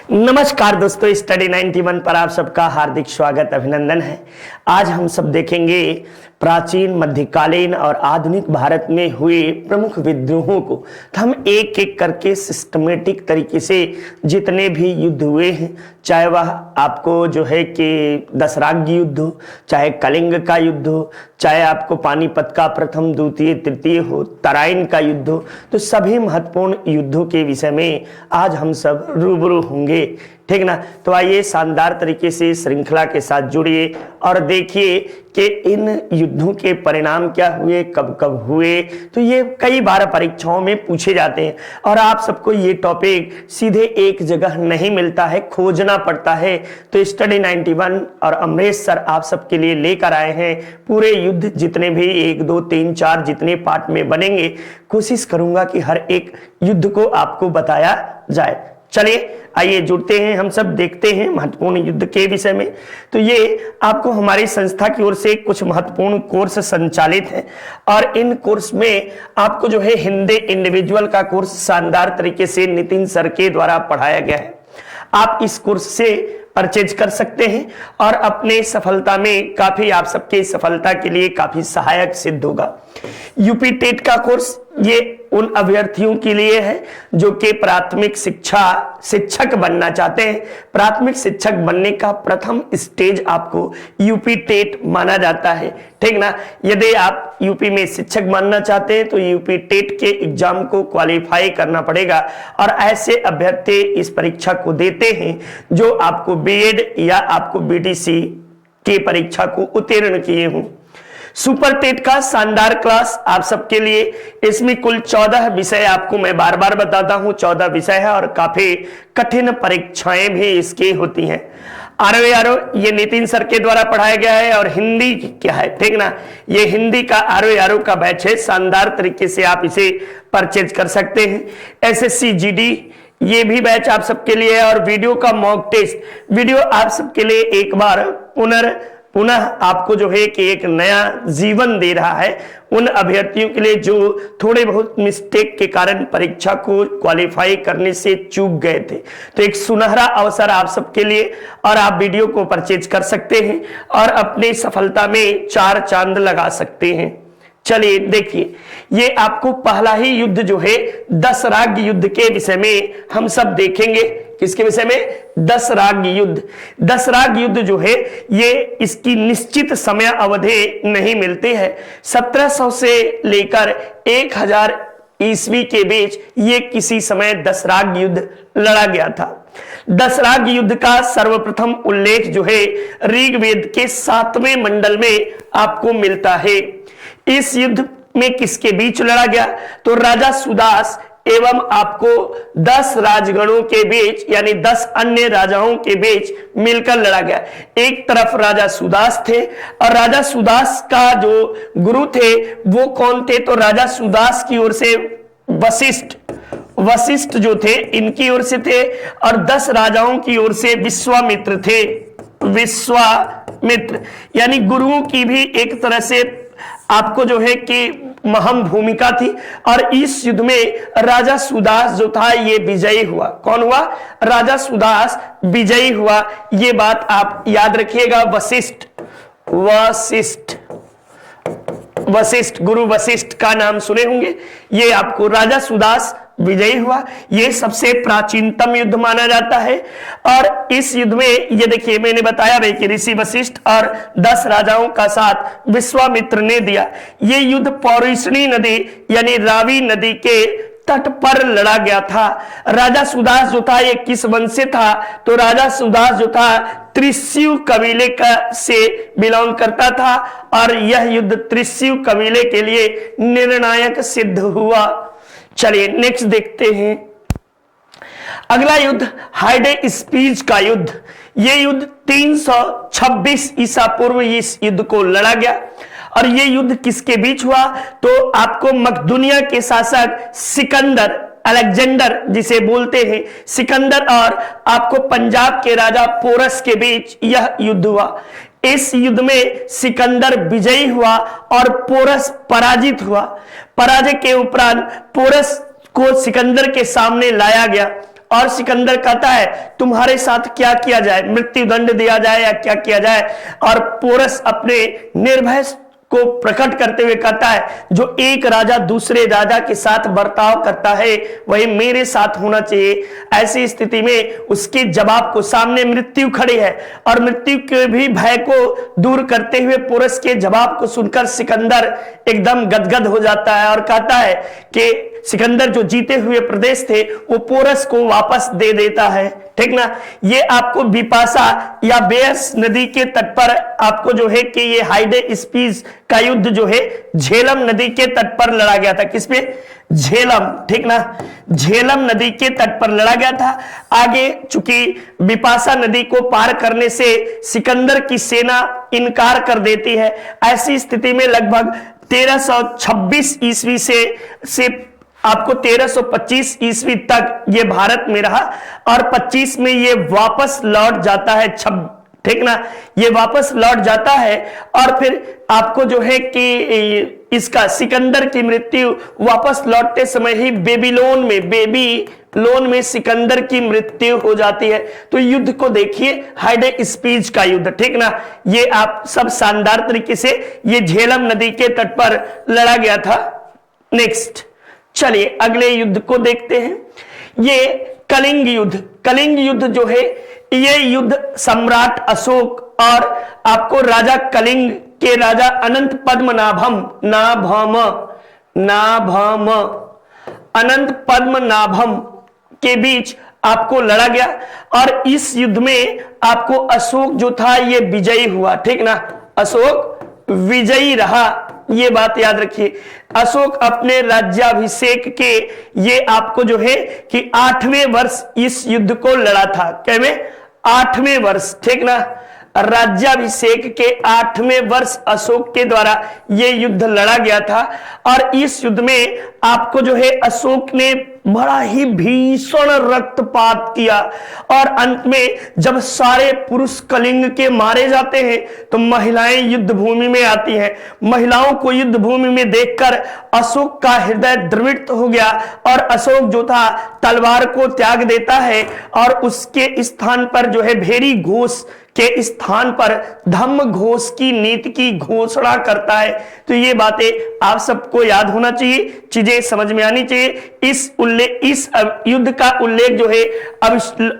नमस्कार दोस्तों, स्टडी 91 पर आप सबका हार्दिक स्वागत अभिनंदन है। आज हम सब देखेंगे प्राचीन, मध्यकालीन और आधुनिक भारत में हुए प्रमुख विद्रोहों को। तो हम एक एक करके सिस्टमेटिक तरीके से जितने भी युद्ध हुए हैं, चाहे वह आपको जो है कि दसराग युद्ध हो, चाहे कलिंग का युद्ध हो, चाहे आपको पानीपत का प्रथम, द्वितीय, तृतीय हो, तराइन का युद्ध हो, तो सभी महत्वपूर्ण युद्धों के विषय में आज हम सब रूबरू होंगे, ठीक ना। तो आइए शानदार तरीके से श्रृंखला के साथ जुड़िए और देखिए कि इन युद्धों के परिणाम क्या हुए, कब कब हुए। तो ये कई बार परीक्षाओं में पूछे जाते हैं और आप सबको ये टॉपिक सीधे एक जगह नहीं मिलता है, खोजना पड़ता है। तो स्टडी 91 और अमरेश सर आप सबके लिए लेकर आए हैं पूरे युद्ध, जितने भी 1, 2, 3, 4 जितने पार्ट में बनेंगे, कोशिश करूंगा कि हर एक युद्ध को आपको बताया जाए। चलिए आइए जुड़ते हैं, हम सब देखते हैं महत्वपूर्ण युद्ध के विषय में। तो ये आपको हमारी संस्था की ओर से कुछ महत्वपूर्ण कोर्स संचालित है और इन कोर्स में आपको जो है हिंदी इंडिविजुअल का कोर्स शानदार तरीके से नितिन सर के द्वारा पढ़ाया गया है। आप इस कोर्स से परचेज कर सकते हैं और अपने सफलता में काफी, आप सबके सफलता के लिए काफी सहायक सिद्ध होगा। यूपी टेट का कोर्स ये उन अभ्यर्थियों के लिए है जो कि प्राथमिक शिक्षक बनना चाहते हैं। प्राथमिक शिक्षक बनने का प्रथम स्टेज आपको यूपी टेट माना जाता है, ठीक ना। यदि आप यूपी में शिक्षक बनना चाहते हैं तो यूपी टेट के एग्जाम को क्वालिफाई करना पड़ेगा और ऐसे अभ्यर्थी इस परीक्षा को देते हैं जो आपको बीएड या आपको बीटीसी की परीक्षा को उत्तीर्ण किए हों। सुपर टेट का शानदार क्लास आप सबके लिए, इसमें कुल 14 विषय आपको मैं बार बार बताता हूं, 14 विषय है और काफी कठिन परीक्षाएं भी इसकी होती हैं। आरओ ये नितिन सर के द्वारा पढ़ाया गया है और हिंदी क्या है, ठीक ना। ये हिंदी का आरओ का बैच है, शानदार तरीके से आप इसे परचेज कर सकते हैं। एसएससी जीडी ये भी बैच आप सबके लिए है और वीडियो का मॉक टेस्ट वीडियो आप सबके लिए एक बार पुनः आपको जो है कि एक नया जीवन दे रहा है उन अभ्यर्थियों के लिए जो थोड़े बहुत मिस्टेक के कारण परीक्षा को क्वालिफाई करने से चूक गए थे। तो एक सुनहरा अवसर आप सबके लिए और आप वीडियो को परचेज कर सकते हैं और अपनी सफलता में 4 चांद लगा सकते हैं। चलिए देखिए, ये आपको पहला ही युद्ध जो है दसराग युद्ध के विषय में हम सब देखेंगे। किसके विषय में? दसराग युद्ध। दसराग युद्ध जो है ये इसकी निश्चित समय अवधि नहीं मिलती है। 1700 से लेकर 1000 ईस्वी के बीच ये किसी समय दसराग युद्ध लड़ा गया था। दसराग युद्ध का सर्वप्रथम उल्लेख जो है ऋग्वेद के 7वें मंडल में आपको मिलता है। इस युद्ध में किसके बीच लड़ा गया? तो राजा सुदास एवं आपको 10 राजगणों के बीच यानी 10 अन्य राजाओं के बीच मिलकर लड़ा गया। एक तरफ राजा सुदास थे और राजा सुदास का जो गुरु थे वो कौन थे? तो राजा सुदास की ओर से वशिष्ठ जो थे इनकी ओर से थे और 10 राजाओं की ओर से विश्वामित्र थे। विश्वामित्र यानी गुरुओं की भी एक तरह से आपको जो है कि महम भूमिका थी और इस युद्ध में राजा सुदास जो था ये विजयी हुआ। कौन हुआ? राजा सुदास विजयी हुआ। ये बात आप याद रखिएगा। वशिष्ठ गुरु वशिष्ठ का नाम सुने होंगे। ये आपको राजा सुदास विजयी हुआ। ये सबसे प्राचीनतम युद्ध माना जाता है और इस युद्ध में ये देखिए मैंने बताया भाई कि ऋषि वशिष्ठ और 10 राजाओं का साथ विश्वामित्र ने दिया। ये युद्ध पौरुषणी नदी यानी रावी नदी के तट पर लड़ा गया था। राजा सुदास जो था ये किस वंश से था? तो राजा सुदास जो था त्रिस्यु कबीले का से बिलोंग करता था और यह युद्ध त्रिस्यु कबीले के लिए निर्णायक सिद्ध हुआ। चलिए नेक्स्ट देखते हैं। अगला युद्ध हाइडे स्पीच का युद्ध। यह युद्ध 326 ईसा पूर्व इस युद्ध को लड़ा गया और यह युद्ध किसके बीच हुआ? तो आपको मकदूनिया के शासक सिकंदर, अलेक्जेंडर जिसे बोलते हैं, सिकंदर और आपको पंजाब के राजा पोरस के बीच यह युद्ध हुआ। इस युद्ध में सिकंदर विजयी हुआ और पोरस पराजित हुआ। पराजय के उपरांत पोरस को सिकंदर के सामने लाया गया और सिकंदर कहता है तुम्हारे साथ क्या किया जाए, मृत्यु दंड दिया जाए या क्या किया जाए। और पोरस अपने निर्भय को प्रकट करते हुए कहता है जो एक राजा दूसरे राजा के साथ बर्ताव करता है वही मेरे साथ होना चाहिए। ऐसी स्थिति में उसके जवाब को सामने मृत्यु खड़ी है और मृत्यु के भी भय को दूर करते हुए पोरस के जवाब को सुनकर सिकंदर एकदम गदगद हो जाता है और कहता है कि सिकंदर जो जीते हुए प्रदेश थे वो पोरस को वापस दे देता है। ठीक ना, ये आपको बिपाशा या बेयस नदी के तट पर आपको जो है कि ये हाइडेस्पिस का युद्ध जो है झेलम नदी के तट पर लड़ा गया था। किसपे? झेलम। ठीक ना, झेलम नदी के तट पर लड़ा गया था। आगे चूंकि बिपाशा नदी को पार करने से सिकंदर की सेना इनकार कर देती है। ऐसी स्थिति में लगभग 1326 ईस्वी से आपको 1325 ईस्वी तक ये भारत में रहा और 25 में ये वापस लौट जाता है। ठीक ना, ये वापस लौट जाता है और फिर आपको जो है कि इसका सिकंदर की मृत्यु वापस लौटते समय ही बेबीलोन में सिकंदर की मृत्यु हो जाती है। तो युद्ध को देखिए, हाइडेस्पिस का युद्ध। ठीक ना, ये आप सब शानदार तरीके से ये झेलम नदी के तट पर लड़ा गया था। नेक्स्ट चलिए अगले युद्ध को देखते हैं, ये कलिंग युद्ध। कलिंग युद्ध जो है ये युद्ध सम्राट अशोक और आपको राजा कलिंग के राजा अनंत पद्मनाभम के बीच आपको लड़ा गया और इस युद्ध में आपको अशोक जो था ये विजयी हुआ। ठीक ना, अशोक विजयी रहा, ये बात याद रखिए। अशोक अपने राज्याभिषेक के ये आपको जो है कि 8वें वर्ष इस युद्ध को लड़ा था। क्या में? 8वें वर्ष। ठीक ना, राज्याभिषेक के 8वें वर्ष अशोक के द्वारा ये युद्ध लड़ा गया था और इस युद्ध में आपको जो है अशोक ने बड़ा ही भीषण रक्तपात किया और अंत में जब सारे पुरुष कलिंग के मारे जाते हैं तो महिलाएं युद्ध भूमि में आती हैं। महिलाओं को युद्ध भूमि में देखकर अशोक का हृदय द्रवित हो गया और अशोक जो था तलवार को त्याग देता है और उसके स्थान पर जो है भेरी घोष के स्थान पर धम्म घोष की नीति की घोषणा करता है। तो ये बातें आप सबको याद होना चाहिए, चीजें समझ में आनी चाहिए। इस युद्ध का उल्लेख जो है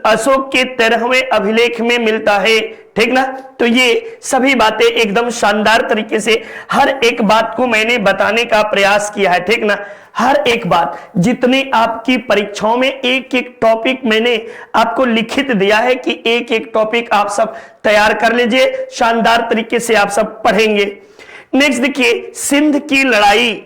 अशोक के 13वें अभिलेख में मिलता है। ठीक ना, तो ये सभी बातें एकदम शानदार तरीके से हर एक बात को मैंने बताने का प्रयास किया है। ठीक ना, हर एक बात, जितनी आपकी परीक्षाओं में एक एक टॉपिक मैंने आपको लिखित दिया है कि एक एक टॉपिक आप सब तैयार कर लीजिए, शानदार तरीके से आप सब पढ़ेंगे। नेक्स्ट देखिए, सिंध की लड़ाई।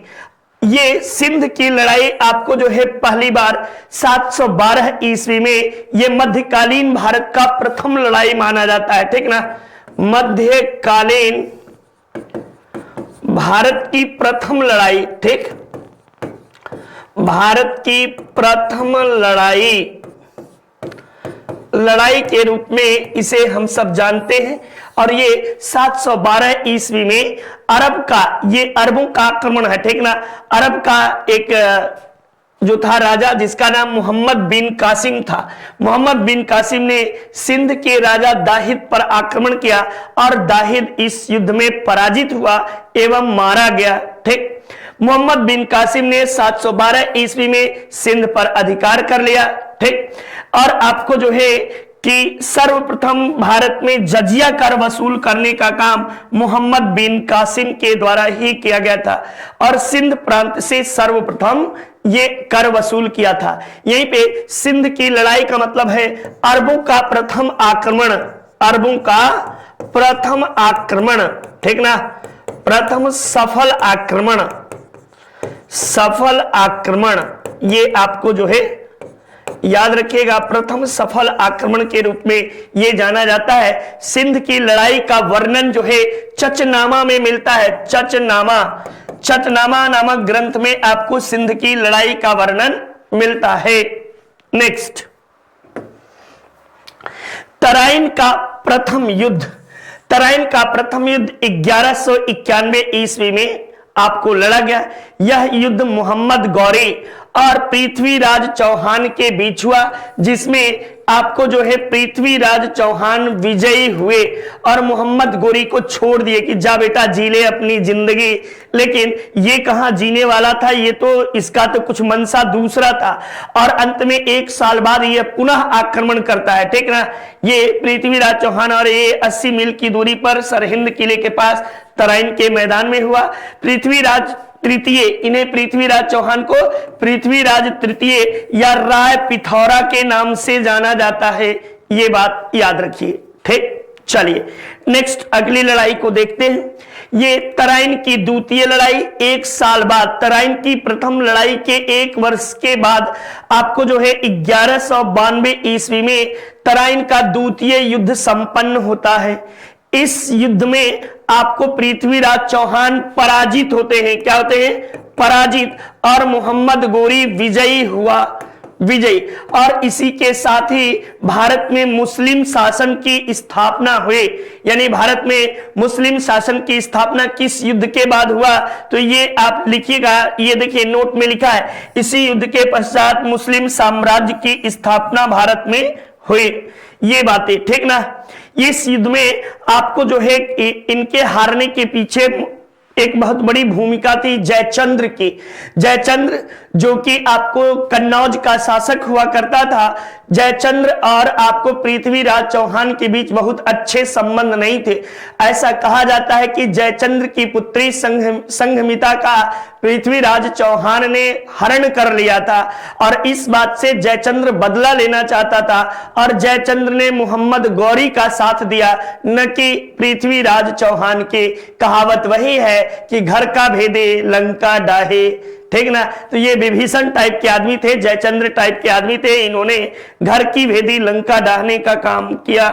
ये सिंध की लड़ाई आपको जो है पहली बार 712 ईस्वी में ये मध्यकालीन भारत का प्रथम लड़ाई माना जाता है। ठीक ना, मध्यकालीन भारत की प्रथम लड़ाई। ठीक, भारत की प्रथम लड़ाई के रूप में इसे हम सब जानते हैं और ये 712 ईस्वी में अरबों का आक्रमण है। ठीक ना, अरब का एक जो था राजा जिसका नाम मोहम्मद बिन कासिम था। मोहम्मद बिन कासिम ने सिंध के राजा दाहिद पर आक्रमण किया और दाहिद इस युद्ध में पराजित हुआ एवं मारा गया। ठीक, मोहम्मद बिन कासिम ने 712 ईस्वी में सिंध पर अधिकार कर लिया। ठीक, और आपको जो है कि सर्वप्रथम भारत में जजिया कर वसूल करने का काम मोहम्मद बिन कासिम के द्वारा ही किया गया था और सिंध प्रांत से सर्वप्रथम ये कर वसूल किया था। यहीं पे सिंध की लड़ाई का मतलब है अरबों का प्रथम आक्रमण, अरबों का प्रथम आक्रमण। ठीक ना, प्रथम सफल आक्रमण ये आपको जो है याद रखिएगा, प्रथम सफल आक्रमण के रूप में यह जाना जाता है। सिंध की लड़ाई का वर्णन जो है चचनामा में मिलता है। चचनामा नामक ग्रंथ में आपको सिंध की लड़ाई का वर्णन मिलता है। नेक्स्ट, तराइन का प्रथम युद्ध। तराइन का प्रथम युद्ध 1191 ईस्वी में आपको लड़ा गया। यह युद्ध मोहम्मद गौरी और पृथ्वीराज चौहान के बीच हुआ, जिसमें आपको जो है पृथ्वीराज चौहान विजयी हुए और मोहम्मद गौरी को छोड़ दिए कि जा बेटा जी ले अपनी जिंदगी। लेकिन ये कहां जीने वाला था, ये तो इसका तो कुछ मनसा दूसरा था। और अंत में 1 साल बाद ये पुनः आक्रमण करता है, ठीक ना। ये पृथ्वीराज चौहान और ये 80 मील की दूरी पर सरहिंद किले के पास तराइन के मैदान में हुआ। पृथ्वीराज तृतीय, इन्हें पृथ्वीराज चौहान को पृथ्वीराज तृतीय या राय पिथौरा के नाम से जाना जाता है, ये बात याद रखिए, ठीक। चलिए नेक्स्ट अगली लड़ाई को देखते हैं। ये तराइन की द्वितीय लड़ाई 1 साल बाद, तराइन की प्रथम लड़ाई के 1 वर्ष के बाद आपको जो है 1192 ईस्वी में तराइन का द्वितीय युद्ध संपन्न होता है। इस युद्ध में आपको पृथ्वीराज चौहान पराजित होते हैं। क्या होते हैं? पराजित। और मोहम्मद गौरी विजयी हुआ, विजयी। और इसी के साथ ही भारत में मुस्लिम शासन की स्थापना हुई। यानी भारत में मुस्लिम शासन की स्थापना किस युद्ध के बाद हुआ? तो ये आप लिखिएगा, ये देखिए नोट में लिखा है, इसी युद्ध के पश्चात मुस्लिम साम्राज्य की स्थापना भारत में हुई। ये बातें, ठीक ना। इस युद्ध में आपको जो है इनके हारने के पीछे एक बहुत बड़ी भूमिका थी जयचंद्र की। जयचंद्र जो कि आपको कन्नौज का शासक हुआ करता था। जयचंद्र और आपको पृथ्वीराज चौहान के बीच बहुत अच्छे संबंध नहीं थे। ऐसा कहा जाता है कि जयचंद्र की पुत्री संघमिता का पृथ्वीराज चौहान ने हरण कर लिया था और इस बात से जयचंद्र बदला लेना चाहता था और जयचंद्र ने मोहम्मद गौरी का साथ दिया, न कि पृथ्वीराज चौहान के। कहावत वही है कि घर का भेदे लंका डाहे, ठीक ना। तो ये विभीषण टाइप के आदमी थे, जयचंद्र टाइप के आदमी थे, इन्होंने घर की भेदी लंका डाहने का काम किया।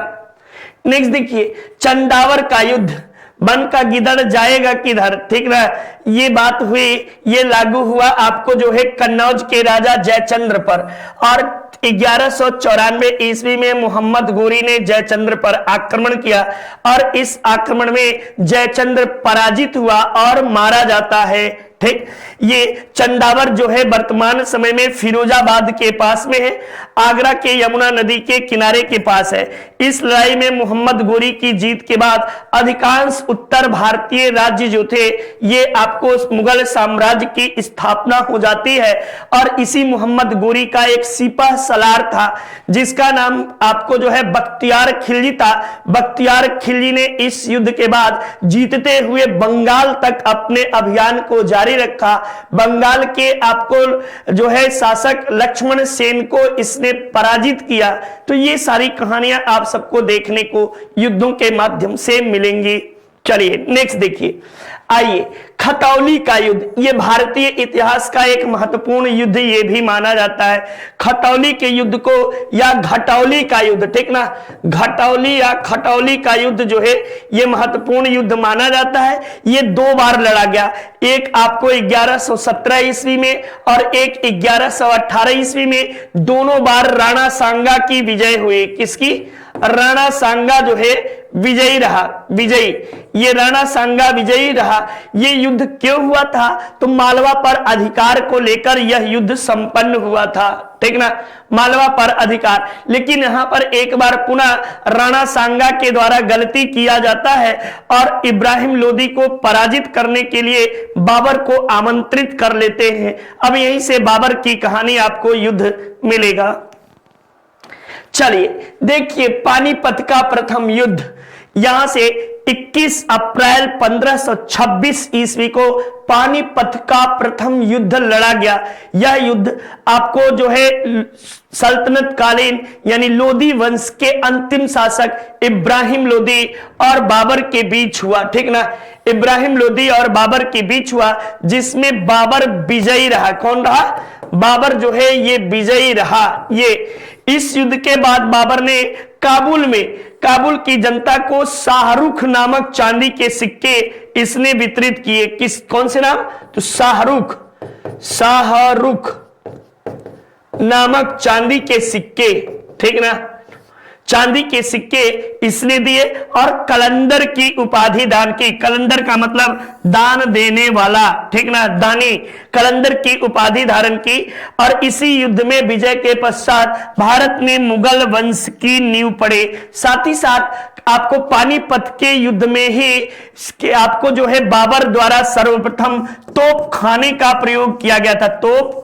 नेक्स्ट देखिए, चंदावर का युद्ध, बन का गिदड़ जाएगा किधर, ठीक ना। ये बात हुई, ये लागू हुआ आपको जो है कन्नौज के राजा जयचंद्र पर। और 1194 ईस्वी में मोहम्मद गौरी ने जयचंद्र पर आक्रमण किया और इस आक्रमण में जयचंद्र पराजित हुआ और मारा जाता है, ठीक। ये चंदावर जो है वर्तमान समय में फिरोजाबाद के पास में है, आगरा के यमुना नदी के किनारे के पास है। इस लड़ाई में मोहम्मद गौरी की जीत के बाद अधिकांश उत्तर भारतीय राज्य जो थे ये आपको मुगल साम्राज्य की स्थापना हो जाती है। और इसी मोहम्मद गौरी का एक सिपह सलार था जिसका नाम आपको जो है बख्तियार खिलजी था। बख्तियार खिलजी ने इस युद्ध के बाद जीतते हुए बंगाल तक अपने अभियान को जारी रखा। बंगाल के आपको जो है शासक लक्ष्मण सेन को इसने पराजित किया। तो ये सारी कहानियां आप सबको देखने को युद्धों के माध्यम से मिलेंगी। चलिए नेक्स्ट देखिए, आइए खतौली का युद्ध, ये भारतीय इतिहास का एक महत्वपूर्ण युद्ध ये भी माना जाता है। खतौली के युद्ध को या घटौली का युद्ध, ठीक ना, घटौली या खटौली का युद्ध जो है ये महत्वपूर्ण युद्ध माना जाता है। ये 2 बार लड़ा गया, एक आपको 1117 ईस्वी में और एक 1118 ईस्वी में। दोनों बार राणा सांगा की विजय हुई। किसकी? राणा सांगा जो है विजयी रहा, विजयी। ये राणा सांगा विजयी रहा। ये युद्ध क्यों हुआ था? तो मालवा पर अधिकार को लेकर यह युद्ध संपन्न हुआ था, ठीक ना, मालवा पर अधिकार। लेकिन यहां पर एक बार पुनः राणा सांगा के द्वारा गलती किया जाता है और इब्राहिम लोदी को पराजित करने के लिए बाबर को आमंत्रित कर लेते हैं। अब यहीं से बाबर की कहानी आपको युद्ध मिलेगा। चलिए देखिए, पानीपत का प्रथम युद्ध, यहां से 21 अप्रैल 1526 ईस्वी को पानीपत का प्रथम युद्ध लड़ा गया। यह युद्ध आपको जो है सल्तनत कालीन यानी लोदी वंश के अंतिम शासक इब्राहिम लोदी और बाबर के बीच हुआ, ठीक ना। इब्राहिम लोदी और बाबर के बीच हुआ जिसमें बाबर विजयी रहा। कौन रहा? बाबर जो है ये विजयी रहा। ये इस युद्ध के बाद बाबर ने काबुल की जनता को शाहरुख नामक चांदी के सिक्के इसने वितरित किए। कौन से नाम? तो शाहरुख नामक चांदी के सिक्के, ठीक ना। चांदी के सिक्के इसने दिए और कलंदर की उपाधि दान की। कलंदर का मतलब दान देने वाला, ठीक ना, दानी। कलंदर की उपाधि धारण की और इसी युद्ध में विजय के पश्चात भारत में मुगल वंश की नींव पड़े। साथ ही साथ आपको पानीपत के युद्ध में ही आपको जो है बाबर द्वारा सर्वप्रथम तोप खाने का प्रयोग किया गया था। तोप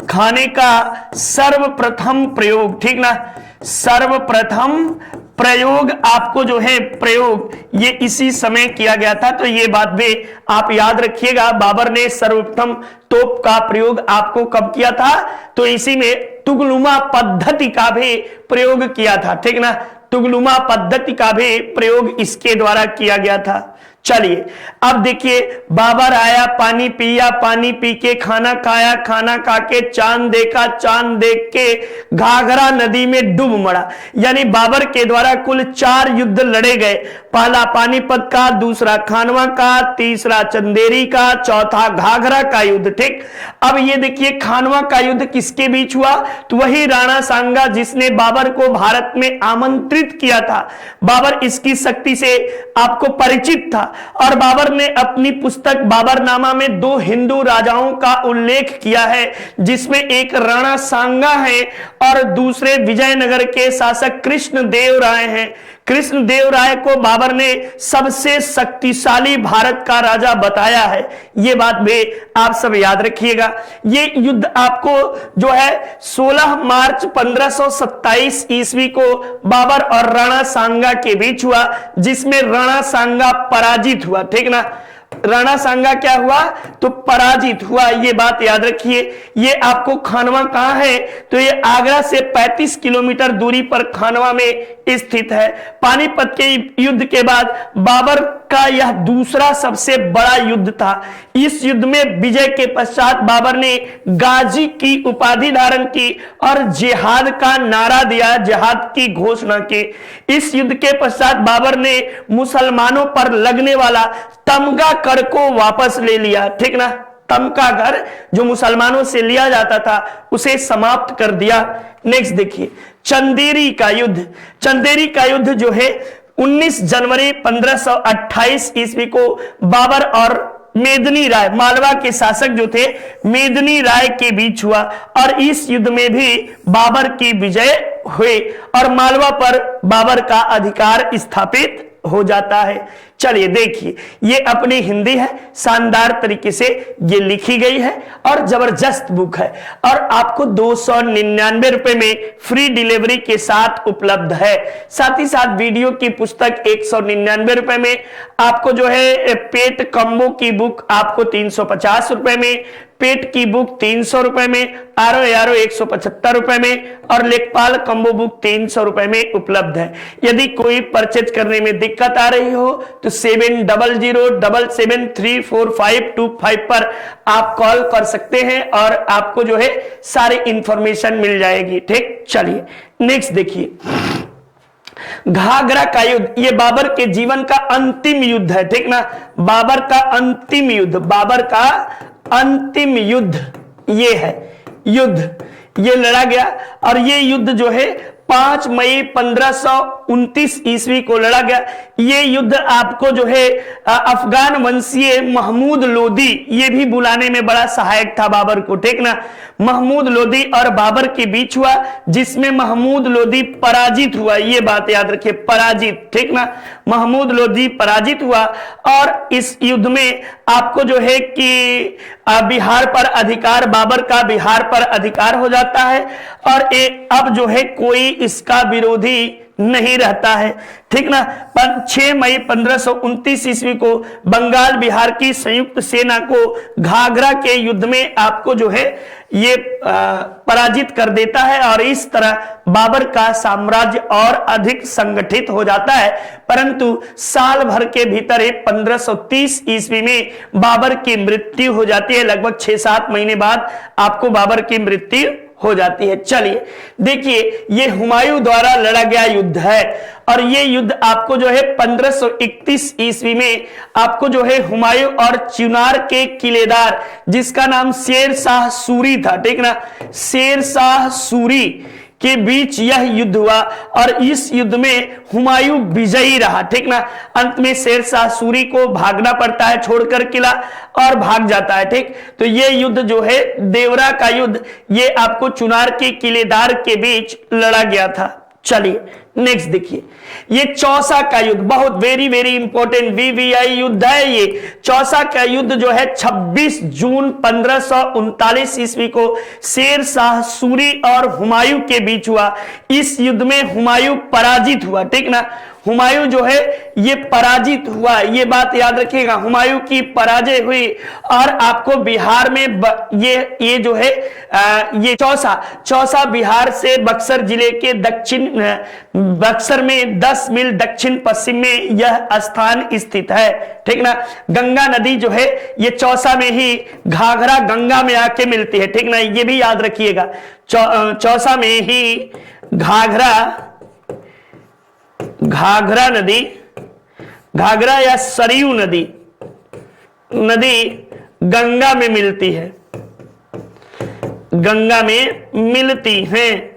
खाने का सर्वप्रथम प्रयोग, ठीक ना, सर्वप्रथम प्रयोग आपको जो है प्रयोग ये इसी समय किया गया था। तो ये बात भी आप याद रखिएगा, बाबर ने सर्वप्रथम तोप का प्रयोग आपको कब किया था? तो इसी में तुगलुमा पद्धति का भी प्रयोग किया था, ठीक ना, तुगलुमा पद्धति का भी प्रयोग इसके द्वारा किया गया था। चलिए अब देखिए, बाबर आया, पानी पिया, पानी पी के खाना खाया, खाना खा के चांद देखा, चांद देख के घाघरा नदी में डूब मरा। यानी बाबर के द्वारा कुल 4 युद्ध लड़े गए। पहला पानीपत का, दूसरा खानवा का, तीसरा चंदेरी का, चौथा घाघरा का युद्ध, ठीक। अब ये देखिए खानवा का युद्ध किसके बीच हुआ? तो वही राणा सांगा जिसने बाबर को भारत में आमंत्रित किया था। बाबर इसकी शक्ति से आपको परिचित था और बाबर ने अपनी पुस्तक बाबरनामा में 2 हिंदू राजाओं का उल्लेख किया है, जिसमें एक राणा सांगा है और दूसरे विजयनगर के शासक कृष्णदेव राय हैं। कृष्णदेव राय को बाबर ने सबसे शक्तिशाली भारत का राजा बताया है। यह बात भी आप सब याद रखिएगा। ये युद्ध आपको जो है 16 मार्च 1527 ईस्वी को बाबर और राणा सांगा के बीच हुआ, जिसमें राणा सांगा पराजित हुआ, ठीक ना। राणा सांगा क्या हुआ? तो पराजित हुआ। ये बात याद रखिए। ये आपको खानवा कहां है? तो ये आगरा से 35 किलोमीटर दूरी पर खानवा में स्थित है। पानीपत के युद्ध के बाद बाबर का यह दूसरा सबसे बड़ा युद्ध था। इस युद्ध में विजय के पश्चात बाबर ने गाजी की उपाधि धारण की और जिहाद का नारा दिया, जिहाद की घोषणा की। इस युद्ध के पश्चात बाबर ने मुसलमानों पर लगने वाला तमगा कर को वापस ले लिया, ठीक ना। तमगा कर जो मुसलमानों से लिया जाता था उसे समाप्त कर दिया। नेक्स्ट देखिए, चंदेरी का युद्ध। चंदेरी का युद्ध जो है 19 जनवरी 1528 ईस्वी को बाबर और मेदिनी राय, मालवा के शासक जो थे मेदिनी राय के बीच हुआ और इस युद्ध में भी बाबर की विजय हुई और मालवा पर बाबर का अधिकार स्थापित हो जाता है। चलिए देखिए, ये अपनी हिंदी है, शानदार तरीके से ये लिखी गई है और जबरदस्त बुक है और आपको 299 रुपए में फ्री डिलीवरी के साथ उपलब्ध है। साथ ही साथ वीडियो की पुस्तक 199 रुपए में, आपको जो है पेट कम्बो की बुक आपको 350 रुपए में, पेट की बुक 300 रुपए में, आरो यारो 175 रुपए में और लेखपाल कम्बो बुक 300 रुपए में उपलब्ध है। यदि कोई परचेज करने में दिक्कत आ रही हो तो 7007734525 पर आप कॉल कर सकते हैं और आपको जो है सारी इंफॉर्मेशन मिल जाएगी, ठीक। चलिए नेक्स्ट देखिए, घाघरा का युद्ध। ये बाबर के जीवन का अंतिम युद्ध है, ठीक ना। बाबर का अंतिम युद्ध, बाबर का अंतिम युद्ध ये है युद्ध, ये लड़ा गया और ये युद्ध जो है 5 मई 1529 ईस्वी को लड़ा गया। ये युद्ध आपको जो है अफगान वंशीय महमूद लोदी, ये भी बुलाने में बड़ा सहायक था बाबर को, ठीक ना। महमूद लोदी और बाबर के बीच हुआ, जिसमें महमूद लोदी पराजित हुआ। ये बात याद रखिए, पराजित, ठीक ना। महमूद लोदी पराजित हुआ और इस युद्ध में आपको जो है कि बिहार पर अधिकार, बाबर का बिहार पर अधिकार हो जाता है और अब जो है कोई इसका विरोधी नहीं रहता है, ठीक ना। 6 मई 1529 ईस्वी को बंगाल बिहार की संयुक्त सेना को घाघरा के युद्ध में आपको जो है ये पराजित कर देता है और इस तरह बाबर का साम्राज्य और अधिक संगठित हो जाता है। परंतु साल भर के भीतर 1530 ईस्वी में बाबर की मृत्यु हो जाती है। लगभग 6-7 महीने बाद आपको बाबर की मृत्यु हो जाती है। चलिए देखिए, ये हुमायूं द्वारा लड़ा गया युद्ध है और ये युद्ध आपको जो है 1531 ईस्वी में आपको जो है हुमायूं और चुनार के किलेदार, जिसका नाम शेर शाह सूरी था, ठीक ना। शेर शाह सूरी के बीच यह युद्ध हुआ और इस युद्ध में हुमायूं विजयी रहा, ठीक ना। अंत में शेरशाह सूरी को भागना पड़ता है, छोड़कर किला और भाग जाता है, ठीक। तो ये युद्ध जो है देवरा का युद्ध, ये आपको चुनार के किलेदार के बीच लड़ा गया था। चलिए नेक्स्ट देखिए, ये चौसा का युद्ध बहुत वेरी वेरी इंपॉर्टेंट VVI युद्ध है। ये चौसा का युद्ध जो है 26 जून 1539 ईस्वी को शेरशाह सूरी और हुमायूं के बीच हुआ। इस युद्ध में हुमायूं पराजित हुआ, ठीक ना। हुमायूं जो है ये पराजित हुआ, ये बात याद रखिएगा, हुमायूं की पराजय हुई। और आपको बिहार में ये जो है ये चौसा बिहार से बक्सर जिले के दक्षिण बक्सर में 10 मील दक्षिण पश्चिम में यह स्थान स्थित है, ठीक ना। गंगा नदी जो है ये चौसा में ही घाघरा गंगा में आके मिलती है, ठीक ना, ये भी याद रखिएगा। चौसा में ही घाघरा नदी, घाघरा या सरयू नदी गंगा में मिलती है, गंगा में मिलती हैं,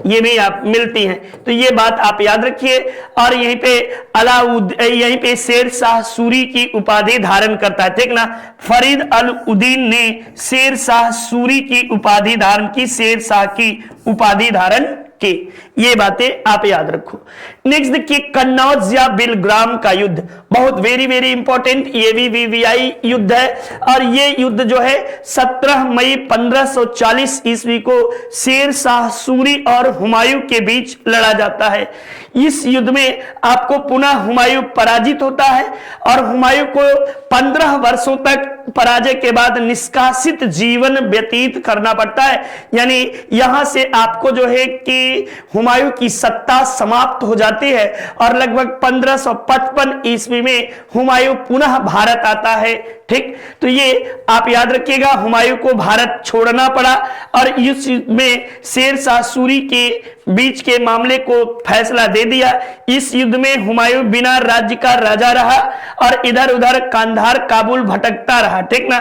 ये भी आप मिलती हैं। तो ये बात आप याद रखिए। और यहीं पे शेरशाह सूरी की उपाधि धारण करता है, ठीक ना। फरीद अल उदीन ने शेरशाह सूरी की उपाधि धारण की, शेरशाह की उपाधि धारण की, ये बातें आप याद रखो। नेक्स्ट देखिए, कन्नौज या बिलग्राम का युद्ध, बहुत वेरी वेरी इंपॉर्टेंट, ये भी VVI युद्ध है। और ये युद्ध जो है 17 मई 1540 ईस्वी को शेरशाह सूरी और हुमायूं के बीच लड़ा जाता है। इस युद्ध में आपको पुनः हुमायूं पराजित होता है और हुमायूं को 15 वर्षों तक पराजय के बाद निष्कासित जीवन व्यतीत करना पड़ता है। यानी यहां से आपको जो है कि हुमायूं की सत्ता समाप्त हो जाती है और लगभग 1555 ईस्वी में हुमायूं पुनः भारत आता है, ठीक। तो ये आप याद रखिएगा, हुमायूं को भारत छोड़ना पड़ा और इस में शेरशाह सूरी के बीच के मामले को फैसला दे दिया। इस युद्ध में हुमायूं बिना राज्य का राजा रहा और इधर उधर कांधार काबुल भटकता रहा, ठीक ना।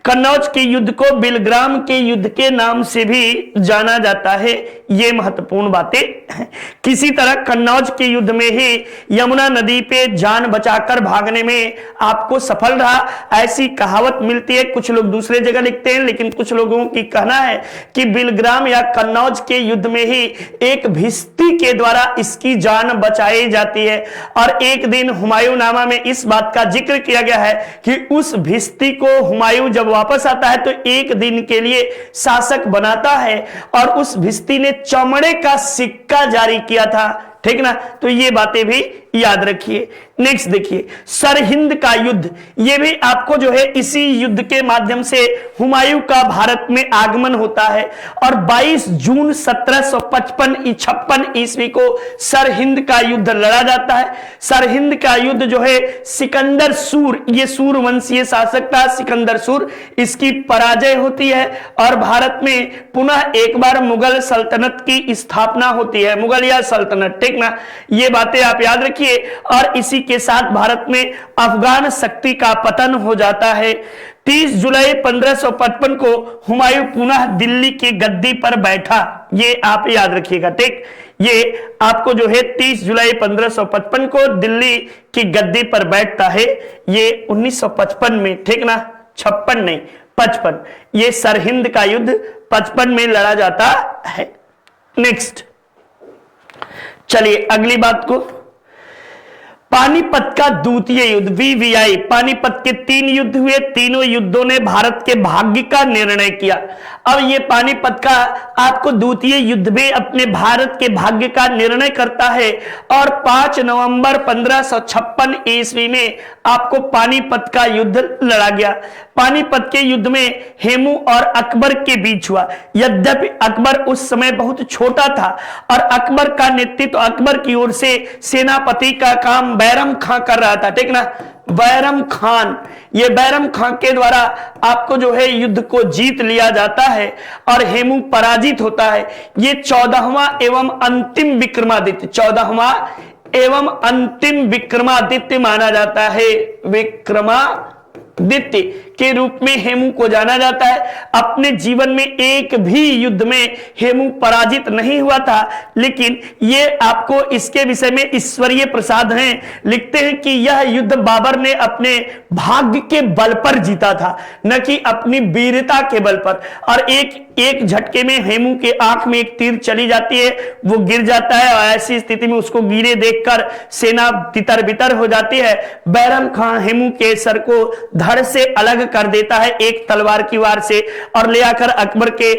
कन्नौज के युद्ध को बिलग्राम के युद्ध के नाम से भी जाना जाता है, ये महत्वपूर्ण बातें हैं। किसी तरह कन्नौज के युद्ध में ही यमुना नदी पे जान बचाकर भागने में आपको सफल रहा, ऐसी कहावत मिलती है। कुछ लोग दूसरे जगह लिखते हैं, लेकिन कुछ लोगों की कहना है कि बिलग्राम या कन्नौज के युद्ध में ही एक भिस्ती के द्वारा इसकी जान बचाई जाती है। और एक दिन हुमायूंनामा में इस बात का जिक्र किया गया है कि उस भिस्ती को हुमायूं जब वापस आता है तो एक दिन के लिए शासक बनाता है और उस भिस्ती ने चमड़े का सिक्का जारी किया था, ठीक ना। तो ये बातें भी याद रखिए। नेक्स्ट देखिए, सरहिंद का युद्ध, ये भी आपको जो है इसी युद्ध के माध्यम से हुमायूं का भारत में आगमन होता है और 22 जून 1756 ईस्वी को सरहिंद का युद्ध लड़ा जाता है। सरहिंद का युद्ध जो है सिकंदर सूर, ये सूर वंशीय शासक था सिकंदर सूर, इसकी पराजय होती है और भारत में पुनः एक बार मुगल सल्तनत की स्थापना होती है, मुगलिया सल्तनत, ठीक ना। ये बातें आप याद रखिए। और इसी के साथ भारत में अफगान शक्ति का पतन हो जाता है। 30 जुलाई 1555 को हुमायूं पुनः दिल्ली की गद्दी पर बैठा, ये आप याद रखिएगा, ठीक। ये आपको जो है 30 जुलाई 1555 को दिल्ली की गद्दी पर बैठता है, ये 1955 में, ठीक ना, 56 नहीं 55, ये सरहिंद का युद्ध 55 में लड़ा जाता है। नेक्स्ट चलिए अगली बात को, पानीपत का द्वितीय युद्ध VVI, पानीपत के 3 युद्ध हुए, तीनों युद्धों ने भारत के भाग्य का निर्णय किया। अब ये पानीपत का आपको द्वितीय युद्ध में अपने भारत के भाग्य का निर्णय करता है और 5 नवंबर 1556 ईस्वी में आपको पानीपत का युद्ध लड़ा गया। पानीपत के युद्ध में हेमू और अकबर के बीच हुआ। यद्यपि अकबर उस समय बहुत छोटा था और अकबर का नेतृत्व अकबर की ओर से सेनापति का काम बैरम खां कर रहा था, ठीक ना। बैरम खान, ये बैरम खां के द्वारा आपको जो है युद्ध को जीत लिया जाता है और हेमू पराजित होता है। ये 14वां एवं अंतिम विक्रमादित्य, 14वां एवं अंतिम विक्रमादित्य माना जाता है। विक्रमादित्य के रूप में हेमू को जाना जाता है। अपने जीवन में एक भी युद्ध में हेमू पराजित नहीं हुआ था, लेकिन ये आपको इसके विषय में ईश्वरीय प्रसाद हैं। लिखते हैं कि यह युद्ध बाबर ने अपने भाग्य के बल पर जीता था, न कि अपनी वीरता के बल पर। और एक झटके में हेमू के आंख में एक तीर चली जाती है, वो गिर जाता है और ऐसी स्थिति में उसको गिरे देखकर सेना तितर बितर हो जाती है। बैरम खान हेमू के सर को धड़ से अलग कर देता है एक तलवार की वार से और ले आकर अकबर के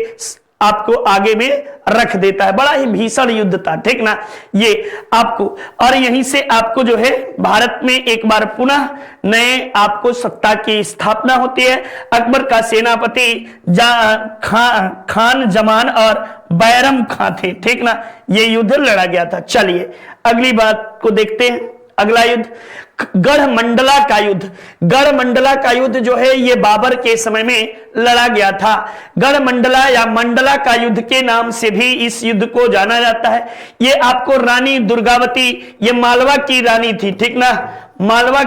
आपको आगे में रख देता है। बड़ा ही भीषण युद्ध था, ठीक ना, ये आपको। और यहीं से आपको जो है भारत में एक बार पुनः नए आपको सत्ता की स्थापना होती है। अकबर का सेनापति खान जमान और बैरम खां थे, ठीक ना, ये युद्ध लड़ा गया था। चलिए अगली बात को देखते हैं। अगला युद्ध गढ़मंडला का युद्ध। गढ़मंडला का युद्ध जो है ये बाबर के समय में लड़ा गया था। गढ़मंडला या मंडला का युद्ध के नाम से भी इस युद्ध को जाना जाता है। ये आपको रानी दुर्गावती, ये मालवा की रानी थी, ठीक ना, मालवा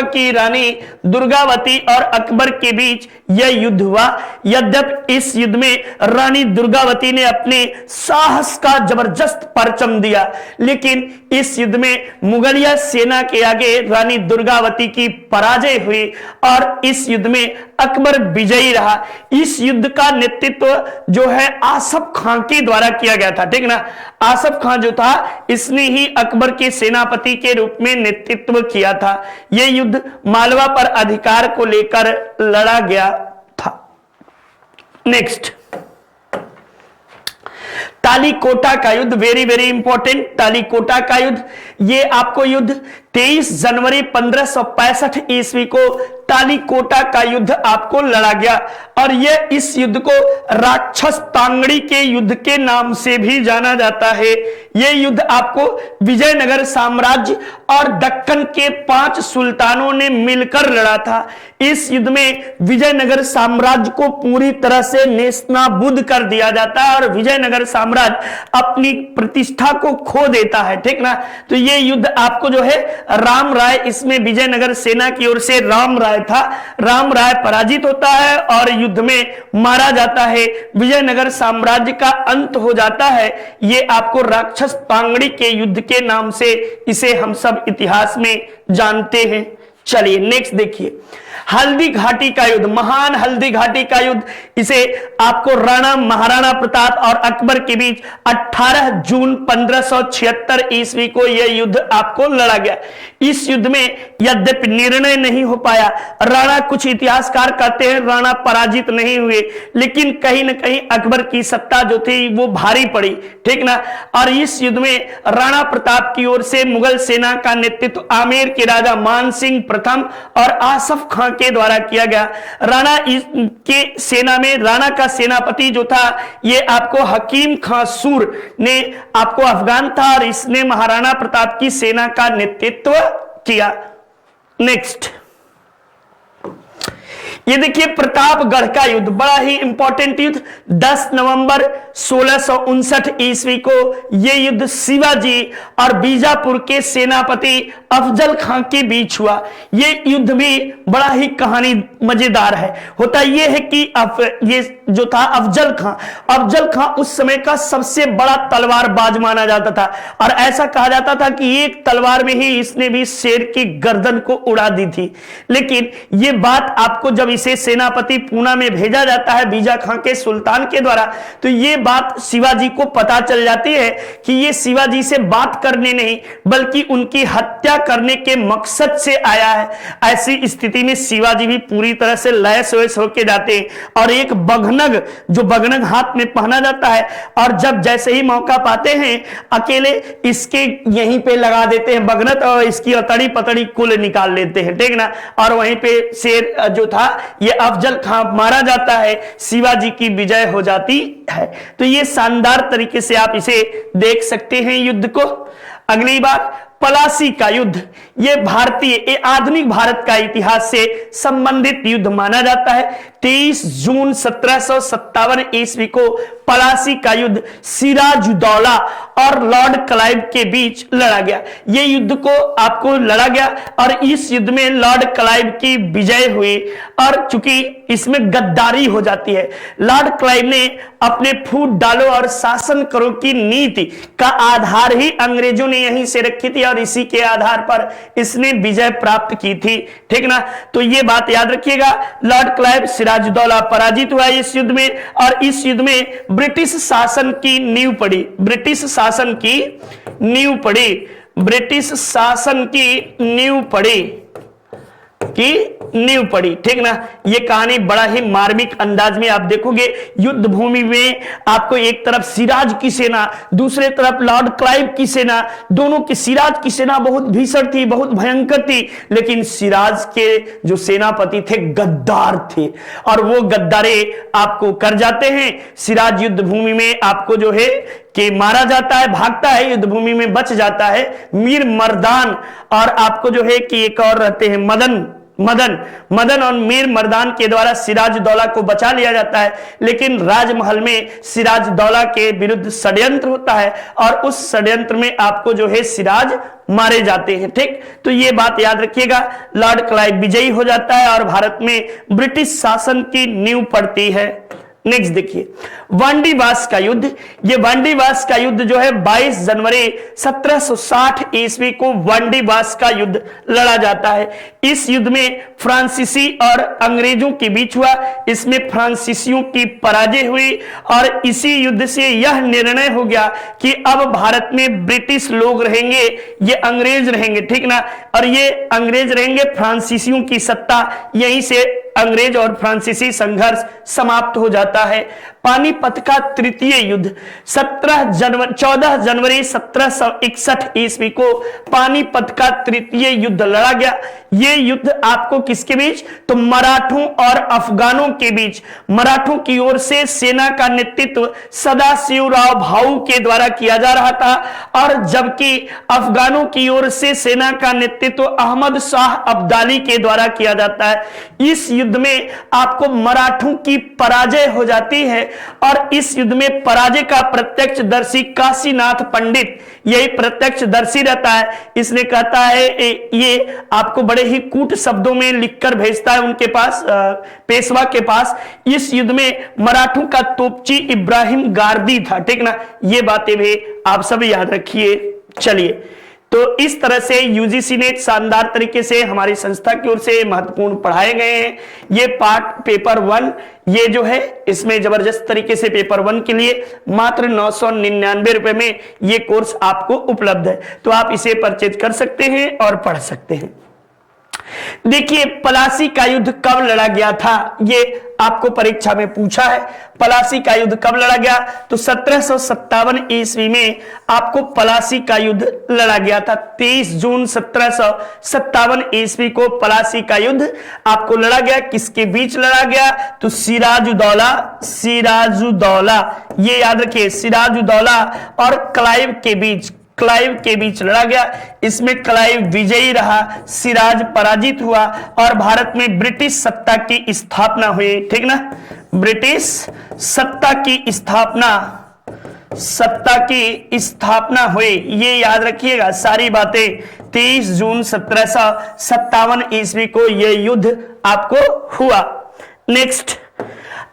की रानी दुर्गावती और अकबर के बीच यह युद्ध हुआ। यद्यपि इस युद्ध में रानी दुर्गावती ने अपने साहस का जबरदस्त परचम दिया, लेकिन इस युद्ध में मुगलिया सेना के आगे रानी दुर्गावती की पराजय हुई और इस युद्ध में अकबर विजयी रहा। इस युद्ध का नेतृत्व जो है आसफ खां के द्वारा किया गया था, ठीक ना। आसफ खां जो था इसने ही अकबर के सेनापति के रूप में नेतृत्व किया था। यह युद्ध मालवा पर अधिकार को लेकर लड़ा गया था। नेक्स्ट, तालीकोटा का युद्ध, वेरी वेरी इंपॉर्टेंट। तालीकोटा का युद्ध, ये आपको युद्ध 23 जनवरी 1565 ईस्वी को तालीकोटा का युद्ध आपको लड़ा गया और यह इस युद्ध को राक्षस तांगड़ी के युद्ध के नाम से भी जाना जाता है। यह युद्ध आपको विजयनगर साम्राज्य और दक्कन के 5 सुल्तानों ने मिलकर लड़ा था। इस युद्ध में विजयनगर साम्राज्य को पूरी तरह से नेस्तनाबूद कर दिया जाता है और विजयनगर साम्राज्य अपनी प्रतिष्ठा को खो देता है, ठीक ना। तो यह युद्ध आपको जो है राम राय, इसमें विजयनगर सेना की ओर से राम राय था, राम राय पराजित होता है और युद्ध में मारा जाता है। विजयनगर साम्राज्य का अंत हो जाता है। यह आपको राक्षस तांगड़ी के युद्ध के नाम से इसे हम सब इतिहास में जानते हैं। चलिए नेक्स्ट देखिए, हल्दी घाटी का युद्ध, महान हल्दी घाटी का युद्ध, इसे आपको राणा महाराणा प्रताप और अकबर के बीच 18 जून 1576 ईस्वी को यह युद्ध आपको लड़ा गया। इस युद्ध में यद्यपि निर्णय नहीं हो पाया, राणा, कुछ इतिहासकार कहते हैं राणा पराजित नहीं हुए, लेकिन कहीं ना कहीं अकबर की सत्ता जो थी वो भारी पड़ी, ठीक ना। और इस युद्ध में राणा प्रताप की ओर से मुगल सेना का नेतृत्व आमेर के राजा मान सिंह प्रथम और आसफ खां के द्वारा किया गया। राणा के सेना में राणा का सेनापति जो था ये आपको हकीम खां सूर ने आपको अफगान था और इसने महाराणा प्रताप की सेना का नेतृत्व किया। नेक्स्ट, ये देखिए प्रतापगढ़ का युद्ध, बड़ा ही इंपॉर्टेंट युद्ध। 10 नवंबर 1659 ईस्वी को यह युद्ध शिवाजी और बीजापुर के सेनापति अफजल खां के बीच हुआ। यह युद्ध भी बड़ा ही कहानी मजेदार है। होता यह है कि ये जो था अफजल खां उस समय का सबसे बड़ा तलवारबाज माना जाता था और ऐसा कहा जाता था कि एक तलवार में ही इसने भी शेर की गर्दन को उड़ा दी थी। लेकिन यह बात आपको जब इसे सेनापति पूना में भेजा जाता है बीजा खां के सुल्तान के द्वारा, तो यह बात शिवाजी को पता चल जाती है कि यह शिवाजी से बात करने नहीं बल्कि उनकी हत्या करने के मकसद से आया है। ऐसी स्थिति में शिवाजी भी पूरी तरह से लैस वैस होके जाते हैं और एक बघनग, जो बघनग हाथ में पहना जाता है, और जब जैसे ही मौका पाते हैं अकेले इसके यहीं पे लगा देते हैं बघनत और इसकी अतड़ी पतड़ी कुल निकाल लेते हैं, ठीक ना। और वहीं पे शेर जो था ये अफजल खां मारा जाता है, शिवाजी की विजय हो जाती है। तो ये शानदार तरीके से आप इसे देख सकते हैं युद्ध को। अगली बार पलासी का युद्ध, ये भारतीय, ये आधुनिक भारत का इतिहास से संबंधित युद्ध माना जाता है। 23 जून 1757 ईस्वी को पलासी का युद्ध सिराजुद्दौला और लॉर्ड क्लाइव के बीच लड़ा गया। ये युद्ध को आपको लड़ा गया और इस युद्ध में लॉर्ड क्लाइव की विजय हुई और चूंकि इसमें गद्दारी हो जाती है, लॉर्ड क्लाइव ने अपने फूट डालो और शासन करो की नीति का आधार ही अंग्रेजों ने यहीं से रखी थी और इसी के आधार पर इसने विजय प्राप्त की थी। ठीक ना, तो ये बात याद रखिएगा। लॉर्ड क्लाइव सिराजुद्दौला पराजित हुआ इस युद्ध में और इस युद्ध में ब्रिटिश शासन की नींव पड़ी। ब्रिटिश शासन की नींव पड़ी। ब्रिटिश शासन की नींव पड़ी। ठीक ना, ये कहानी बड़ा ही मार्मिक अंदाज में आप देखोगे। युद्ध भूमि में आपको एक तरफ सिराज की सेना, दूसरे तरफ लॉर्ड क्लाइव की सेना, दोनों की, सिराज की सेना बहुत भीषण थी, बहुत भयंकर थी, लेकिन सिराज के जो सेनापति थे गद्दार थे और वो गद्दारे आपको कर जाते हैं। सिराज युद्ध भूमि में आपको जो है कि मारा जाता है, भागता है, युद्ध भूमि में बच जाता है। मीर मर्दान और आपको जो है कि एक और रहते हैं मदन और मीर मर्दान के द्वारा सिराजुद्दौला को बचा लिया जाता है, लेकिन राजमहल में सिराजुद्दौला के विरुद्ध षड्यंत्र होता है और उस षड्यंत्र में आपको जो है सिराज मारे जाते हैं। ठीक, तो ये बात याद रखिएगा। लॉर्ड क्लाइव विजयी हो जाता है और भारत में ब्रिटिश शासन की नींव पड़ती है। नेक्स्ट देखिए, वांडीवास का युद्ध। ये वांडीवास का युद्ध जो है 22 जनवरी 1760 ईस्वी को वांडीवास का युद्ध लड़ा जाता है। इस युद्ध में फ्रांसीसी और अंग्रेजों के बीच हुआ। इसमें फ्रांसीसियों की पराजय हुई और इसी युद्ध से यह निर्णय हो गया कि अब भारत में ब्रिटिश लोग रहेंगे, ये अंग्रेज रहेंगे। ठीक ना, और ये अंग्रेज रहेंगे, फ्रांसीसियों की सत्ता, यहीं से अंग्रेज और फ्रांसीसी संघर्ष समाप्त हो जाता है। पानीपत का तृतीय युद्ध 14 जनवरी 1761 ईस्वी को पानीपत का तृतीय युद्ध लड़ा गया। यह युद्ध आपको किसके बीच, तो मराठों और अफगानों के बीच। मराठों की ओर से सेना का नेतृत्व सदाशिवराव भाऊ के द्वारा किया जा रहा था और जबकि अफगानों की ओर से सेना का नेतृत्व अहमद शाह अब्दाली के द्वारा किया जाता है। इस युद्ध में आपको मराठों की पराजय हो जाती है और इस युद्ध में पराजय का प्रत्यक्षदर्शी काशीनाथ पंडित यही प्रत्यक्षदर्शी रहता है। इसने कहता है, ये आपको बड़े ही कूट शब्दों में लिखकर भेजता है उनके पास, पेशवा के पास। इस युद्ध में मराठों का तोपची इब्राहिम गारदी था। ठीक ना, ये बातें भी आप सब याद रखिए। चलिए, तो इस तरह से यूजीसी ने शानदार तरीके से हमारी संस्था की ओर से महत्वपूर्ण पढ़ाए गए हैं। ये पार्ट पेपर 1 ये जो है इसमें जबरदस्त तरीके से पेपर 1 के लिए मात्र 999 रुपए में ये कोर्स आपको उपलब्ध है, तो आप इसे परचेज कर सकते हैं और पढ़ सकते हैं। देखिए, पलासी का युद्ध कब लड़ा गया था, ये आपको परीक्षा में पूछा है। पलासी का युद्ध कब लड़ा गया, तो 1757 ईस्वी में आपको पलासी का युद्ध लड़ा गया था। 23 जून 1757 ईस्वी को पलासी का युद्ध आपको लड़ा गया। किसके बीच लड़ा गया, तो सिराजुद्दौला, ये याद रखिए, सिराजुद्दौला और क्लाइव के बीच लड़ा गया। इसमें क्लाइव विजयी रहा, सिराज पराजित हुआ और भारत में ब्रिटिश सत्ता की स्थापना हुई। ठीक ना, ब्रिटिश सत्ता की स्थापना हुई, ये याद रखिएगा सारी बातें। 23 जून 1757 ईस्वी को यह युद्ध आपको हुआ। नेक्स्ट,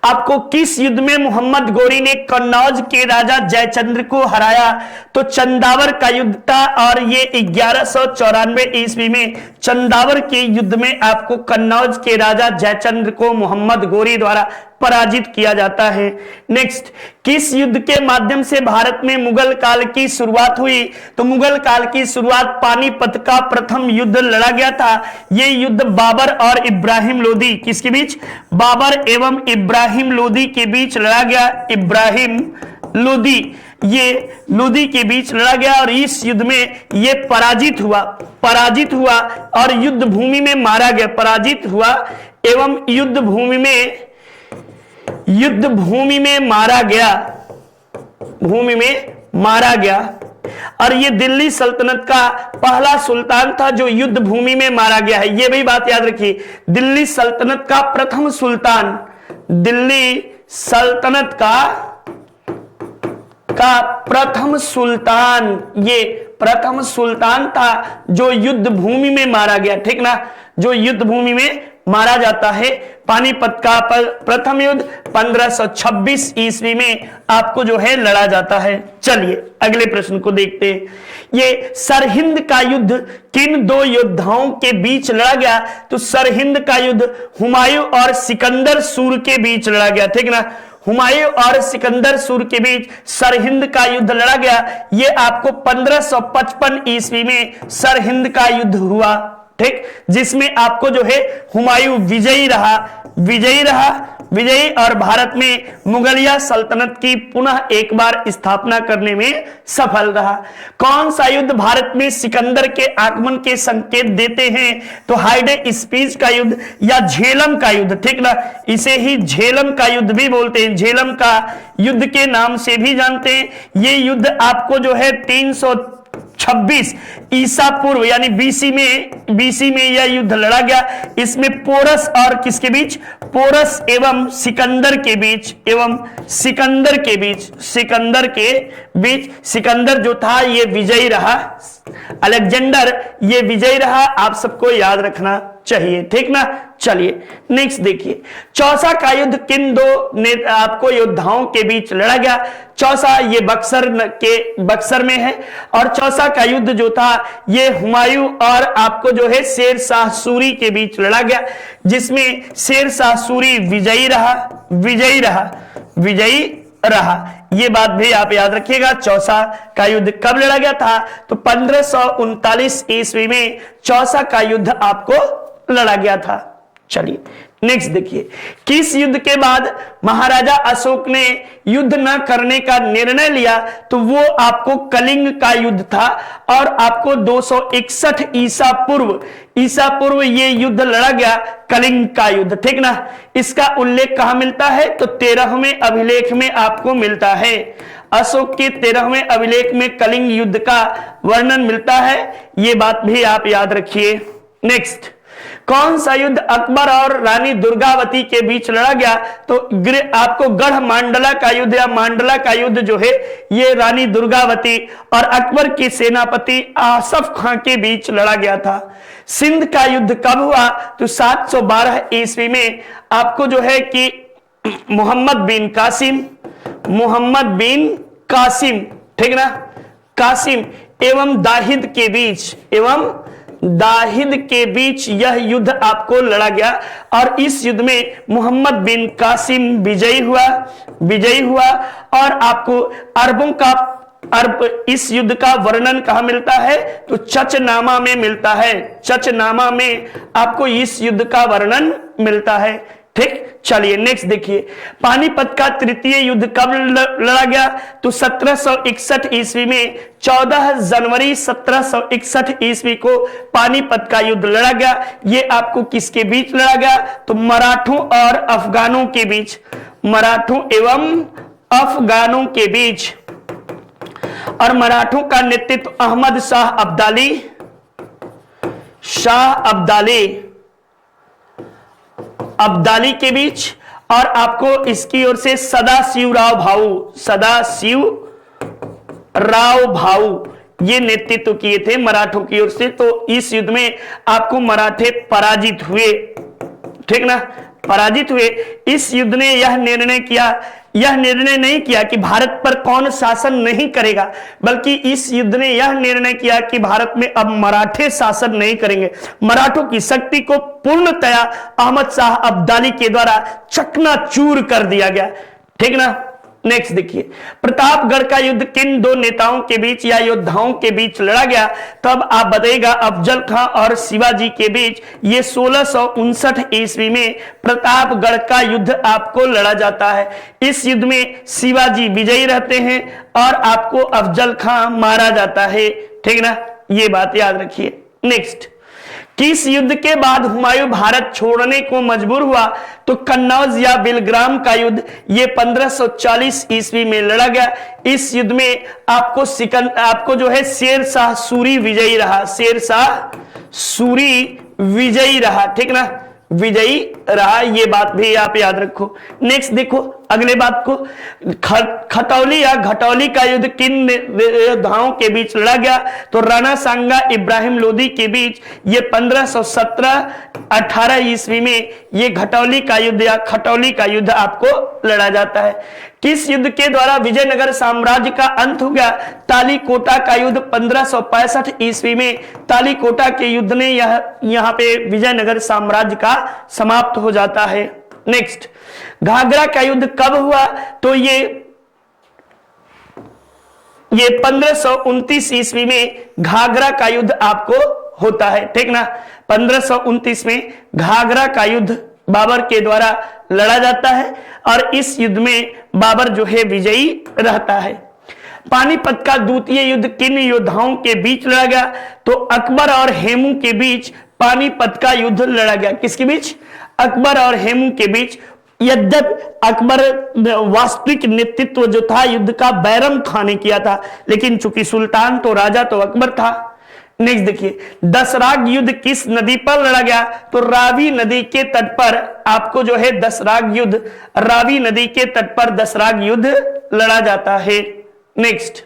आपको किस युद्ध में मोहम्मद गोरी ने कन्नौज के राजा जयचंद्र को हराया, तो चंदावर का युद्ध था और ये 1194 ईस्वी में चंदावर के युद्ध में आपको कन्नौज के राजा जयचंद्र को मोहम्मद गोरी द्वारा पराजित किया जाता है। नेक्स्ट, किस युद्ध के माध्यम से भारत में मुगल काल की शुरुआत हुई, तो मुगल काल की शुरुआत पानीपत का प्रथम युद्ध लड़ा गया था। यह युद्ध बाबर और इब्राहिम लोदी, किसके बीच, बाबर एवं इब्राहिम लोदी के बीच लड़ा गया। इब्राहिम लोदी, ये लोदी के बीच लड़ा गया और इस युद्ध में ये पराजित हुआ और युद्ध भूमि में मारा गया। पराजित हुआ एवं युद्ध भूमि में मारा गया। और ये दिल्ली सल्तनत का पहला सुल्तान था जो युद्ध भूमि में मारा गया है। ये भी बात याद रखिए, दिल्ली सल्तनत का प्रथम सुल्तान, दिल्ली सल्तनत का प्रथम सुल्तान, ये प्रथम सुल्तान था जो युद्ध भूमि में मारा गया, ठीक ना, जो युद्ध भूमि में मारा जाता है। पानीपत का प्रथम युद्ध 1526 ईस्वी में आपको जो है लड़ा जाता है। चलिए अगले प्रश्न को देखते हैं। ये सरहिंद का युद्ध किन दो योद्धाओं के बीच लड़ा गया? तो सरहिंद का युद्ध हुमायूं और सिकंदर सूर के बीच लड़ा गया, ठीक ना, हुमायूं और सिकंदर सूर के बीच सरहिंद का युद्ध लड़ा गया। ये आपको 1555 ईस्वी में सरहिंद का युद्ध हुआ, ठीक, जिसमें आपको जो है हुमायूं विजयी और भारत में मुगलिया सल्तनत की पुनः एक बार स्थापना करने में सफल रहा। कौन सा युद्ध भारत में सिकंदर के आगमन के संकेत देते हैं? तो हाइडे स्पीच का युद्ध या झेलम का युद्ध, ठीक ना, इसे ही झेलम का युद्ध भी बोलते हैं, झेलम का युद्ध के नाम से भी जानते हैं। ये युद्ध आपको जो है 326 ईसा पूर्व यानी बीसी में यह युद्ध लड़ा गया। इसमें पोरस और किसके बीच? पोरस एवं सिकंदर के बीच सिकंदर जो था ये विजयी रहा, अलेक्जेंडर ये विजयी रहा, आप सबको याद रखना चाहिए, ठीक ना। चलिए नेक्स्ट देखिए, चौसा का युद्ध किन दो आपको योद्धाओं के बीच लड़ा गया? चौसा ये बक्सर में है और चौसा का युद्ध जो था ये हुमायूं और आपको जो है शेर शाह सूरी के बीच लड़ा गया, जिसमें शेर शाह सूरी विजयी रहा। ये बात भी आप याद रखिएगा। चौसा का युद्ध कब लड़ा गया था? तो 1539 ईस्वी में चौसा का युद्ध आपको लड़ा गया था। चलिए नेक्स्ट देखिए, किस युद्ध के बाद महाराजा अशोक ने युद्ध न करने का निर्णय लिया? तो वो आपको कलिंग का युद्ध था और आपको 261 ईसा पूर्व ये युद्ध लड़ा गया, कलिंग का युद्ध, ठीक ना। इसका उल्लेख कहां मिलता है? तो 13वें अभिलेख में आपको मिलता है। अशोक के 13वें अभिलेख में कलिंग युद्ध का वर्णन मिलता है, ये बात भी आप याद रखिए। नेक्स्ट, कौन सा युद्ध अकबर और रानी दुर्गावती के बीच लड़ा गया? तो आपको गढ़ मांडला का युद्ध या मांडला का युद्ध जो है ये रानी दुर्गावती और अकबर के सेनापति आसफ खां के बीच लड़ा गया था। सिंध का युद्ध कब हुआ? तो 712 ईस्वी में आपको जो है कि मोहम्मद बिन कासिम, ठीक ना, कासिम एवं दाहिद के बीच यह युद्ध आपको लड़ा गया और इस युद्ध में मोहम्मद बिन कासिम विजयी हुआ और आपको अरब इस युद्ध का वर्णन कहां मिलता है? तो चचनामा में मिलता है। चचनामा में आपको इस युद्ध का वर्णन मिलता है, ठीक। चलिए नेक्स्ट देखिए, पानीपत का तृतीय युद्ध कब लड़ा गया? तो 1761 ईस्वी में 14 जनवरी 1761 ईस्वी को पानीपत का युद्ध लड़ा गया। ये आपको किसके बीच लड़ा गया? तो मराठों और अफगानों के बीच, मराठों एवं अफगानों के बीच। और मराठों का नेतृत्व अहमद शाह अब्दाली के बीच और आपको इसकी ओर से सदाशिव राव भाऊ ये नेतृत्व किए थे मराठों की ओर से। तो इस युद्ध में आपको मराठे पराजित हुए, ठीक ना, पराजित हुए। इस युद्ध ने यह निर्णय नहीं किया कि भारत पर कौन शासन नहीं करेगा, बल्कि इस युद्ध ने यह निर्णय किया कि भारत में अब मराठे शासन नहीं करेंगे। मराठों की शक्ति को पूर्णतया अहमद शाह अब्दाली के द्वारा चकनाचूर कर दिया गया, ठीक ना। नेक्स्ट देखिए, प्रतापगढ़ का युद्ध किन दो नेताओं के बीच या योद्धाओं के बीच लड़ा गया? तब आप बताइएगा, अफजल खां और शिवाजी के बीच। ये 1659 ईस्वी में प्रतापगढ़ का युद्ध आपको लड़ा जाता है। इस युद्ध में शिवाजी विजयी रहते हैं और आपको अफजल खां मारा जाता है, ठीक ना, ये बात याद रखिए। नेक्स्ट, किस युद्ध के बाद हुमायूं भारत छोड़ने को मजबूर हुआ? तो कन्नौज या बिलग्राम का युद्ध, ये 1540 ईस्वी में लड़ा गया। इस युद्ध में आपको जो है शेर शाह सूरी विजयी रहा, शेर शाह सूरी विजयी रहा, ठीक ना, विजयी रहा, ये बात भी आप याद रखो। नेक्स्ट देखो अगले बात को, खतौली या घटौली का युद्ध किन योद्धाओं के बीच लड़ा गया? तो राणा सांगा इब्राहिम लोदी के बीच, ये 1517-18 ईस्वी में ये घटौली का युद्ध या खटौली का युद्ध आपको लड़ा जाता है। किस युद्ध के द्वारा विजयनगर साम्राज्य का अंत हो गया? तालीकोटा का युद्ध 1565 ईस्वी में, तालीकोटा के युद्ध ने यहाँ पे विजयनगर साम्राज्य का समाप्त हो जाता है। नेक्स्ट, घाघरा का युद्ध कब हुआ? तो ये 1529 ईस्वी में घाघरा का युद्ध आपको होता है, ठीक ना। 1529 में घाघरा का युद्ध बाबर के द्वारा लड़ा जाता है और इस युद्ध में बाबर जो है विजयी रहता है। पानीपत का द्वितीय युद्ध किन योद्धाओं के बीच लड़ा गया? तो अकबर और हेमू के बीच पानीपत का युद्ध लड़ा गया। किसके बीच? अकबर और हेमू के बीच। यद्यप अकबर वास्तविक नेतृत्व जो था युद्ध का बैरम खान ने किया था, लेकिन चूंकि सुल्तान तो राजा तो अकबर था। नेक्स्ट देखिए, दसराग युद्ध किस नदी पर लड़ा गया? तो रावी नदी के तट पर आपको जो है दसराग युद्ध, रावी नदी के तट पर दसराग युद्ध लड़ा जाता है। नेक्स्ट,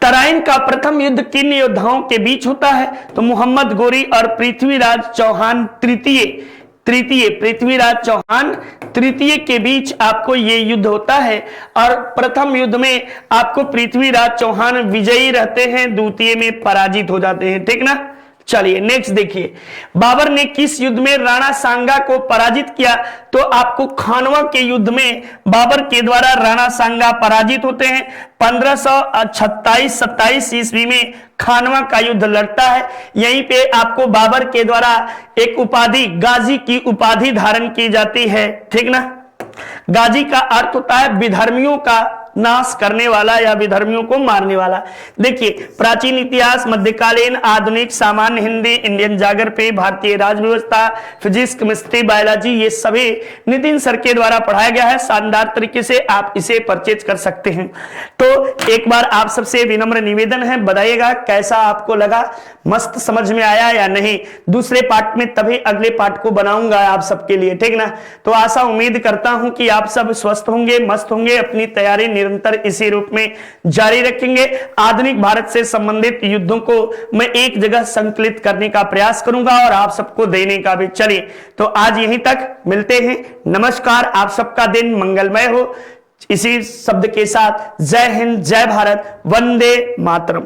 तराइन का प्रथम युद्ध किन योद्धाओं के बीच होता है? तो मोहम्मद गोरी और पृथ्वीराज चौहान पृथ्वीराज चौहान तृतीय के बीच आपको ये युद्ध होता है और प्रथम युद्ध में आपको पृथ्वीराज चौहान विजयी रहते हैं, द्वितीय में पराजित हो जाते हैं, ठीक ना। चलिए नेक्स्ट देखिए, बाबर ने किस युद्ध में राणा सांगा को पराजित किया? तो आपको खानवा के युद्ध में बाबर के द्वारा राणा सांगा पराजित होते हैं। 1526-27 ईस्वी में खानवा का युद्ध लड़ता है। यहीं पे आपको बाबर के द्वारा एक उपाधि गाजी की उपाधि धारण की जाती है, ठीक ना। गाजी का अर्थ होता है विधर्मियों का नाश करने वाला या विधर्मियों को मारने वाला। देखिए, प्राचीन इतिहास, मध्यकालीन, आधुनिक, सामान्य हिंदी, इंडियन ज्योग्राफी, भारतीय राज्य व्यवस्था, फिजिक्स, केमिस्ट्री, बायोलॉजी, ये सभी नितिन सर के द्वारा पढ़ाया गया है। शानदार तरीके से आप इसे परचेज कर सकते हैं। तो एक बार आप सबसे विनम्र निवेदन है, बताइएगा कैसा आपको लगा, मस्त समझ में आया या नहीं। दूसरे पार्ट में तभी अगले पार्ट को बनाऊंगा आप सबके लिए, ठीक ना। तो आशा उम्मीद करता हूं कि आप सब स्वस्थ होंगे, मस्त होंगे, अपनी तैयारी निरंतर इसी रूप में जारी रखेंगे। आधुनिक भारत से संबंधित युद्धों को मैं एक जगह संकलित करने का प्रयास करूंगा और आप सबको देने का भी। चलिए तो आज यहीं तक, मिलते हैं, नमस्कार। आप सबका दिन मंगलमय हो। इसी शब्द के साथ जय हिंद, जय भारत, वंदे मातरम।